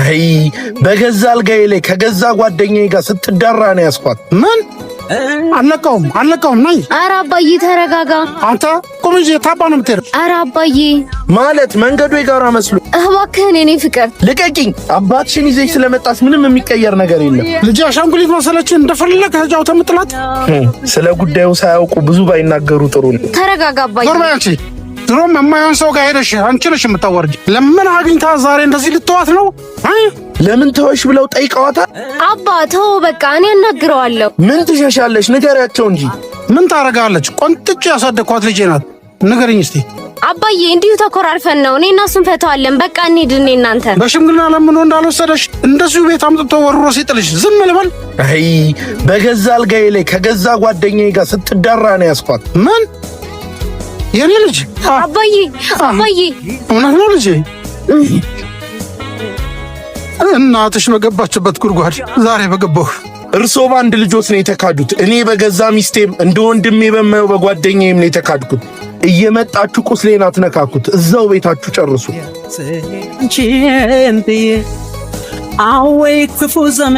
አይ በገዛ አልጋዬ ላይ ከገዛ ጓደኛዬ ጋር ስትዳራ ነው ያስኳት። ምን አለቀውም ነኝ። ኧረ አባዬ ተረጋጋ። አንተ ቁም እንጂ ታባ ነው የምትሄደው። ኧረ አባዬ ማለት መንገዱ የጋራ መስሎ። እባክህን የኔ ፍቅር ልቀቂኝ። አባትሽን ይዘሽ ስለመጣች ምንም የሚቀየር ነገር የለም። ልጅ አሻንጉሊት መሰለች እንደፈለክ ተጫውተህ የምጥላት። ስለ ጉዳዩ ሳያውቁ ብዙ ባይናገሩ ጥሩ ነው። ተረጋጋ አባዬ። ዞር በይ አንቺ። ድሮም የማይሆን ሰው ጋር ሄደሽ አንቺ ነሽ የምታወርጂ። ለምን አግኝታ ዛሬ እንደዚህ ልትዋት ነው? ለምን ተወሽ ብለው ጠይቀዋታል። አባ ተው በቃ እኔ አናግረዋለሁ። ምን ትሸሻለሽ? ንገሪያቸው እንጂ። ምን ታረጋለች? ቆንጥጬ ያሳደኳት ልጄ ናት። ንገሪኝ እስቲ። አባዬ እንዲሁ ተኮራርፈን ነው። እኔ እና እሱን ፈተዋለን። በቃ እንሂድ። እኔ እናንተ በሽምግልና ለምን እንዳልወሰደሽ እንደዚሁ ቤት አምጥቶ ወርሮ ሲጥልሽ ዝም ልበል? አይ በገዛ አልጋዬ ላይ ከገዛ ጓደኛዬ ጋር ስትዳራ ነው ያስኳት። ምን የኔ ልጅ? አባዬ እውነት ነው ልጄ? እናትሽ በገባችበት ጉድጓድ ዛሬ በገባሁ። እርሶ በአንድ ልጆት ነው የተካዱት። እኔ በገዛ ሚስቴም እንደ ወንድሜ በማየው በጓደኛዬም ነው የተካድኩት። እየመጣችሁ ቁስሌን አትነካኩት። እዛው ቤታችሁ ጨርሱ። አወይ ክፉ ዘመን